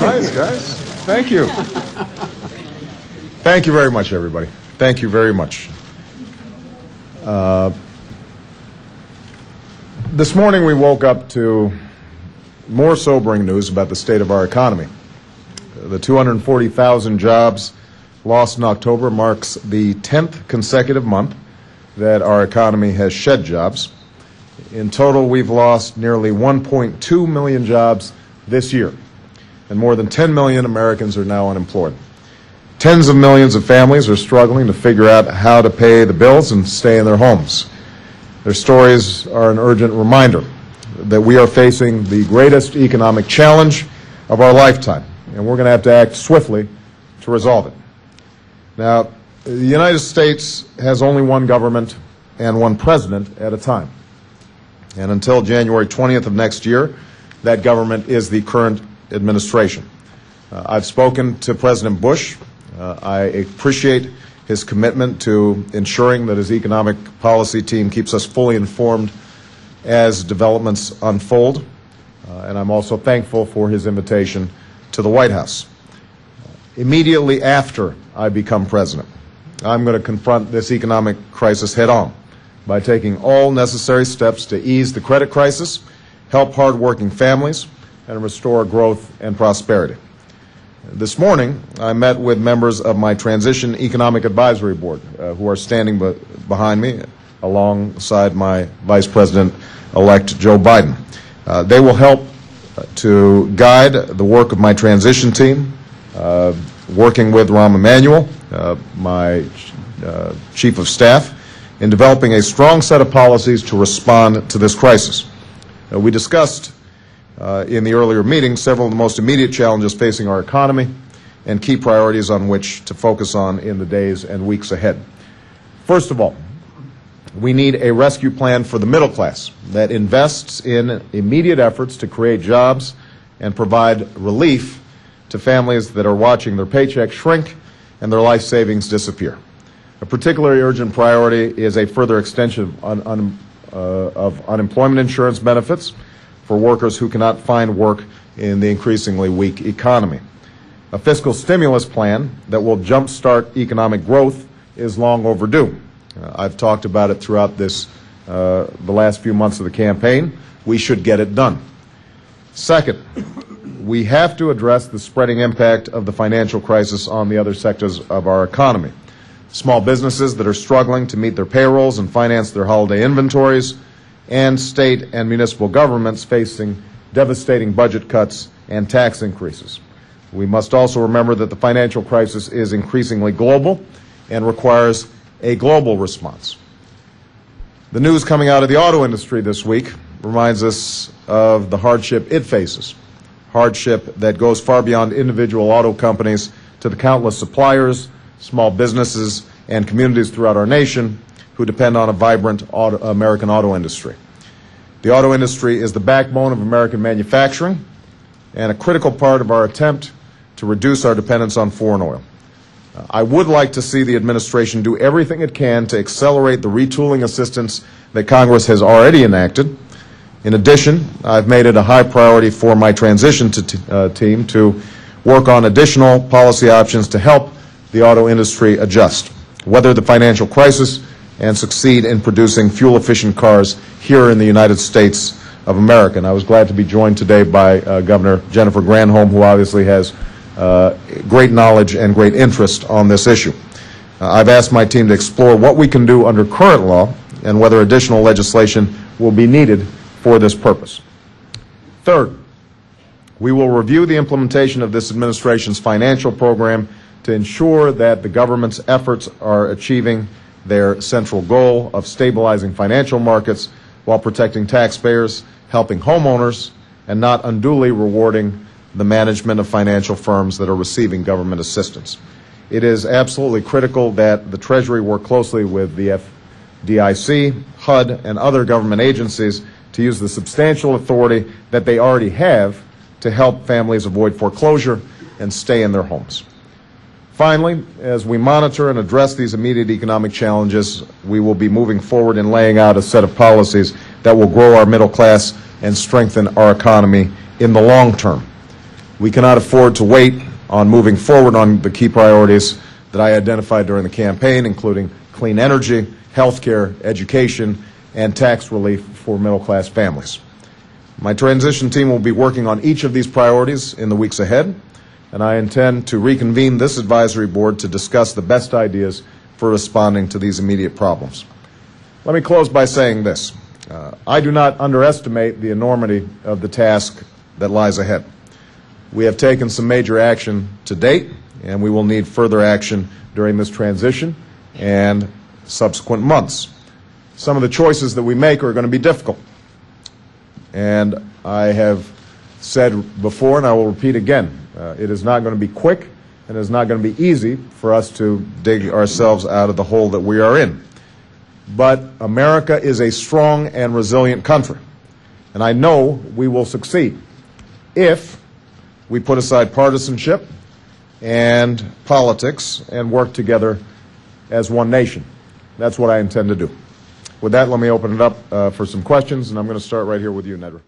Nice, guys. Thank you. Thank you very much, everybody. Thank you very much. This morning we woke up to more sobering news about the state of our economy. The 240,000 jobs lost in October marks the 10th consecutive month that our economy has shed jobs. In total, we've lost nearly 1.2 million jobs this year, and more than 10 million Americans are now unemployed. Tens of millions of families are struggling to figure out how to pay the bills and stay in their homes. Their stories are an urgent reminder that we are facing the greatest economic challenge of our lifetime, and we're going to have to act swiftly to resolve it. Now, the United States has only one government and one president at a time. And until January 20th of next year, that government is the current administration. I've spoken to President Bush. I appreciate his commitment to ensuring that his economic policy team keeps us fully informed as developments unfold. And I'm also thankful for his invitation to the White House. Immediately after I become president, I'm going to confront this economic crisis head on by taking all necessary steps to ease the credit crisis, help hardworking families, and restore growth and prosperity. This morning, I met with members of my Transition Economic Advisory Board, who are standing behind me alongside my Vice President-elect Joe Biden. They will help to guide the work of my transition team, working with Rahm Emanuel, my Chief of Staff, in developing a strong set of policies to respond to this crisis. We discussed in the earlier meeting several of the most immediate challenges facing our economy and key priorities on which to focus on in the days and weeks ahead. First of all, we need a rescue plan for the middle class that invests in immediate efforts to create jobs and provide relief to families that are watching their paychecks shrink and their life savings disappear. A particularly urgent priority is a further extension of unemployment insurance benefits for workers who cannot find work in the increasingly weak economy. A fiscal stimulus plan that will jumpstart economic growth is long overdue. I've talked about it throughout the last few months of the campaign. We should get it done. Second, we have to address the spreading impact of the financial crisis on the other sectors of our economy. Small businesses that are struggling to meet their payrolls and finance their holiday inventories, and state and municipal governments facing devastating budget cuts and tax increases. We must also remember that the financial crisis is increasingly global and requires a global response. The news coming out of the auto industry this week reminds us of the hardship it faces, hardship that goes far beyond individual auto companies to the countless suppliers, small businesses, and communities throughout our nation who depend on a vibrant American auto industry. The auto industry is the backbone of American manufacturing and a critical part of our attempt to reduce our dependence on foreign oil. I would like to see the administration do everything it can to accelerate the retooling assistance that Congress has already enacted. In addition, I've made it a high priority for my transition team to work on additional policy options to help the auto industry adjust, weather the financial crisis, and succeed in producing fuel-efficient cars here in the United States of America. And I was glad to be joined today by Governor Jennifer Granholm, who obviously has great knowledge and great interest on this issue. I've asked my team to explore what we can do under current law and whether additional legislation will be needed for this purpose. Third, we will review the implementation of this administration's financial program to ensure that the government's efforts are achieving their central goal of stabilizing financial markets while protecting taxpayers, helping homeowners, and not unduly rewarding the management of financial firms that are receiving government assistance. It is absolutely critical that the Treasury work closely with the FDIC, HUD, and other government agencies to use the substantial authority that they already have to help families avoid foreclosure and stay in their homes. Finally, as we monitor and address these immediate economic challenges, we will be moving forward in laying out a set of policies that will grow our middle class and strengthen our economy in the long term. We cannot afford to wait on moving forward on the key priorities that I identified during the campaign, including clean energy, health care, education, and tax relief for middle-class families. My transition team will be working on each of these priorities in the weeks ahead, and I intend to reconvene this advisory board to discuss the best ideas for responding to these immediate problems. Let me close by saying this. I do not underestimate the enormity of the task that lies ahead. We have taken some major action to date, and we will need further action during this transition and subsequent months. Some of the choices that we make are going to be difficult. And I have said before, and I will repeat again, it is not going to be quick, and it is not going to be easy for us to dig ourselves out of the hole that we are in. But America is a strong and resilient country, and I know we will succeed if we put aside partisanship and politics and work together as one nation. That's what I intend to do. With that, let me open it up for some questions, and I'm going to start right here with you, Nedra.